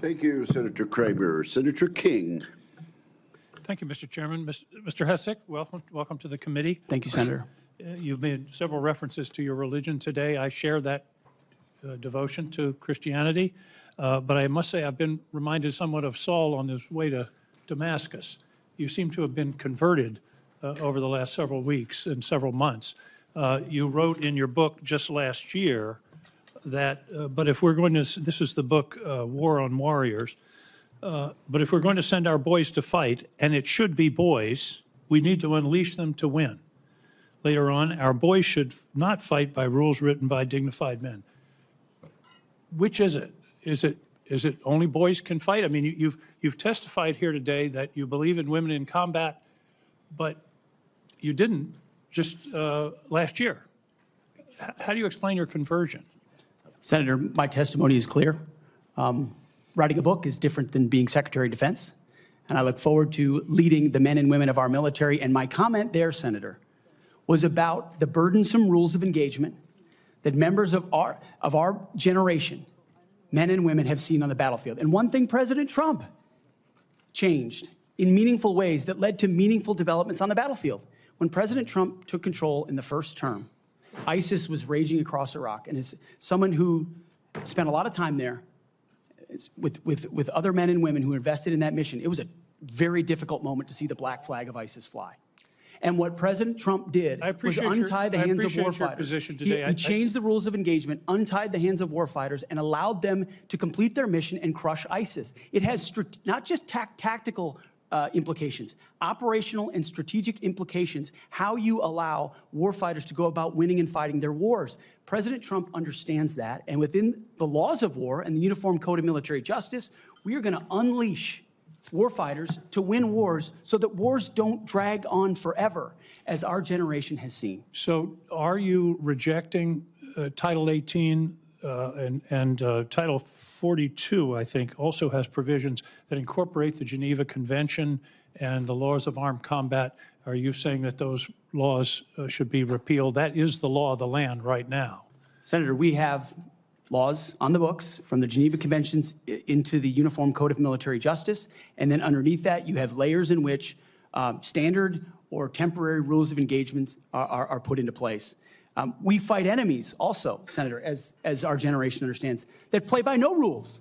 Thank you, Senator Kramer. Senator King. Thank you, Mr. Chairman. Mr. Hegseth, welcome to the committee. Thank you, Senator. You've made several references to your religion today. I share that devotion to Christianity, but I must say I've been reminded somewhat of Saul on his way to Damascus. You seem to have been converted over the last several weeks and several months. You wrote in your book just last year that, but if we're going to, this is the book, War on Warriors, but if we're going to send our boys to fight, and it should be boys, we need to unleash them to win. Later on, our boys should not fight by rules written by dignified men. Which is it? Is it only boys can fight? I mean, you've testified here today that you believe in women in combat, but you didn't just last year. How do you explain your conversion? Senator, my testimony is clear. Writing a book is different than being Secretary of Defense, and I look forward to leading the men and women of our military. And my comment there, Senator, was about the burdensome rules of engagement that members of our generation, men and women, have seen on the battlefield. And one thing President Trump changed in meaningful ways that led to meaningful developments on the battlefield. When President Trump took control in the first term, ISIS was raging across Iraq. And as someone who spent a lot of time there with other men and women who invested in that mission, it was a very difficult moment to see the black flag of ISIS fly. And what President Trump did was untie the hands of warfighters. He changed the rules of engagement, untied the hands of warfighters, and allowed them to complete their mission and crush ISIS. It has not just tactical implications, operational and strategic implications, how you allow warfighters to go about winning and fighting their wars. President Trump understands that, and within the laws of war and the Uniform Code of Military Justice, we are going to unleash warfighters to win wars so that wars don't drag on forever, as our generation has seen. So are you rejecting Title 18 and Title 42, I think, also has provisions that incorporate the Geneva Convention and the laws of armed combat? Are you saying that those laws should be repealed? That is the law of the land right now. Senator, we have laws on the books from the Geneva Conventions into the Uniform Code of Military Justice, and then underneath that you have layers in which standard or temporary rules of engagement are put into place. We fight enemies also, Senator, as our generation understands, that play by no rules.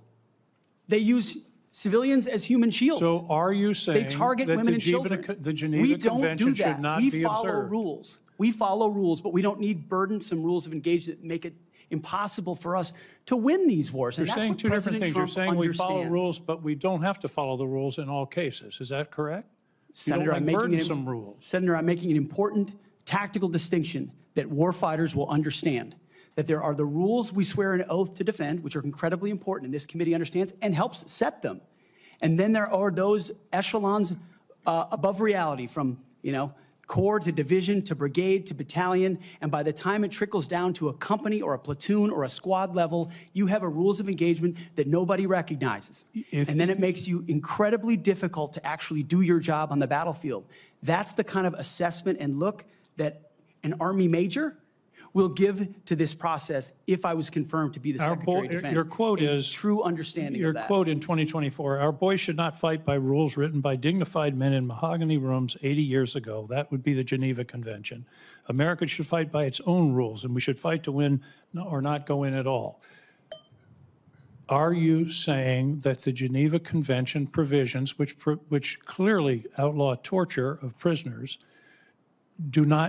They use civilians as human shields. So are you saying they target women and children? The Geneva Convention should not be observed? We follow rules. We follow rules, but we don't need burdensome rules of engagement that make it impossible for us to win these wars. You're saying two different things. You're saying we follow rules, but we don't have to follow the rules in all cases. Is that correct? Senator, I'm making an important tactical distinction that warfighters will understand, that there are the rules we swear an oath to defend, which are incredibly important, and this committee understands and helps set them. And then there are those echelons above reality, from, corps to division to brigade to battalion, and by the time it trickles down to a company or a platoon or a squad level, you have a rules of engagement that nobody recognizes. And then it makes you incredibly difficult to actually do your job on the battlefield. That's the kind of assessment and look that an Army major will give to this process if I was confirmed to be the Secretary of Defense. Your quote is true understanding of that. Your quote in 2024, our boys should not fight by rules written by dignified men in mahogany rooms 80 years ago. That would be the Geneva Convention. America should fight by its own rules, and we should fight to win or not go in at all. Are you saying that the Geneva Convention provisions, which clearly outlaw torture of prisoners,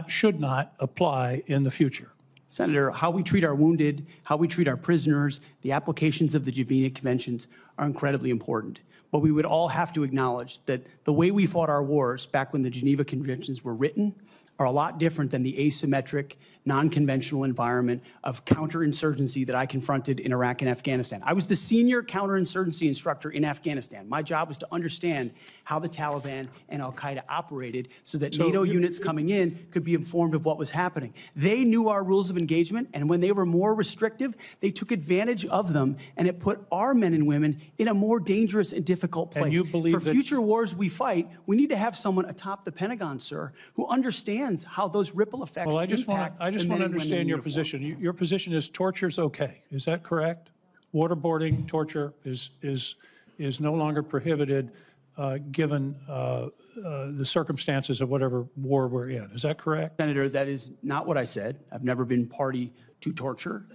should not apply in the future? Senator, how we treat our wounded, how we treat our prisoners, the applications of the Geneva Conventions are incredibly important. But we would all have to acknowledge that the way we fought our wars back when the Geneva Conventions were written are a lot different than the asymmetric, non-conventional environment of counterinsurgency that I confronted in Iraq and Afghanistan. I was the senior counterinsurgency instructor in Afghanistan. My job was to understand how the Taliban and al-Qaeda operated so that NATO units coming in could be informed of what was happening. They knew our rules of engagement, and when they were more restrictive, they took advantage of them, and it put our men and women in a more dangerous and difficult place. And you believe For future wars we fight, we need to have someone atop the Pentagon, sir, who understands how those ripple effects Well, I just want to understand your position. Your position is torture's okay. Is that correct? Waterboarding, torture is is no longer prohibited given the circumstances of whatever war we're in. Is that correct? Senator, that is not what I said. I've never been party to torture.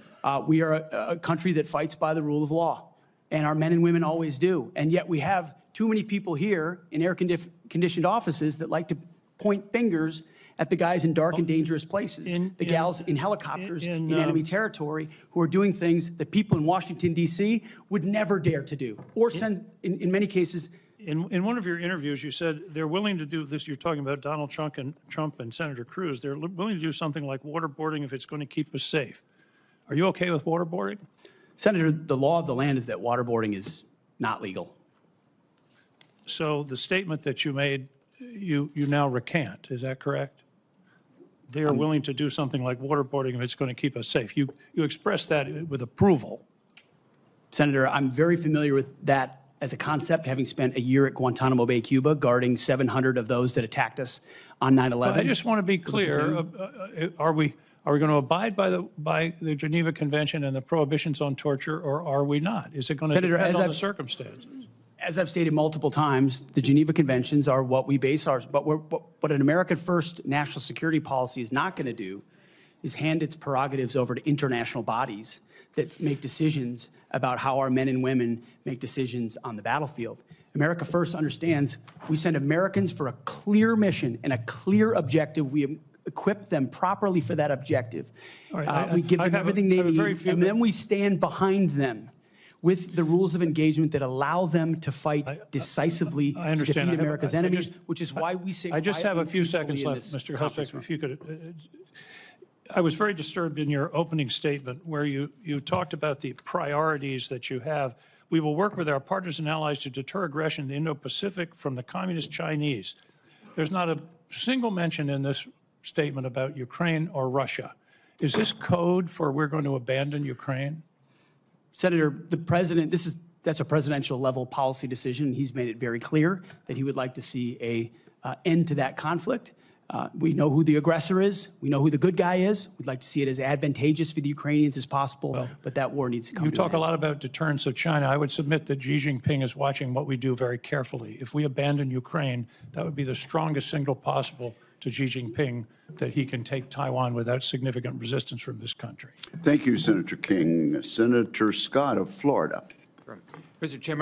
We are a country that fights by the rule of law, and our men and women always do. And yet we have too many people here in air-conditioned offices that like to point fingers at the guys in dark and dangerous places, the gals in helicopters in enemy territory who are doing things that people in Washington, D.C. would never dare to do, or send, in many cases. In one of your interviews, you said they're willing to do this. You're talking about Donald Trump and Senator Cruz. They're willing to do something like waterboarding if it's going to keep us safe. Are you okay with waterboarding? Senator, the law of the land is that waterboarding is not legal. So the statement that you made, you now recant. Is that correct? They are willing to do something like waterboarding if it's going to keep us safe. You expressed that with approval. Senator, I'm very familiar with that as a concept, having spent a year at Guantanamo Bay, Cuba, guarding 700 of those that attacked us on 9/11. I just want to be clear. Are we going to abide by the Geneva Convention and the prohibitions on torture, or are we not? Is it going to depend on the circumstances? As I've stated multiple times, the Geneva Conventions are what we base ours. But what an American-first national security policy is not going to do is hand its prerogatives over to international bodies that make decisions about how our men and women make decisions on the battlefield. America First understands we send Americans for a clear mission and a clear objective. We equip them properly for that objective. Right, we give them everything they need, and then we stand behind them with the rules of engagement that allow them to fight decisively to defeat America's enemies, which is why we say I just have a few quietly and seconds left, peacefully Mr. Hegseth, if you could. I was very disturbed in your opening statement where you talked about the priorities that you have. We will work with our partners and allies to deter aggression in the Indo-Pacific from the Communist Chinese. There's not a single mention in this statement about Ukraine or Russia. Is this code for we're going to abandon Ukraine? Senator, the president, that's a presidential level policy decision. He's made it very clear that he would like to see a end to that conflict. We know who the aggressor is. We know who the good guy is. We'd like to see it as advantageous for the Ukrainians as possible, but that war needs to come to an end. You talk a lot about deterrence of China. I would submit that Xi Jinping is watching what we do very carefully. If we abandon Ukraine, that would be the strongest signal possible to Xi Jinping that he can take Taiwan without significant resistance from this country. Thank you, Senator King. Senator Scott of Florida. Mr. Chairman,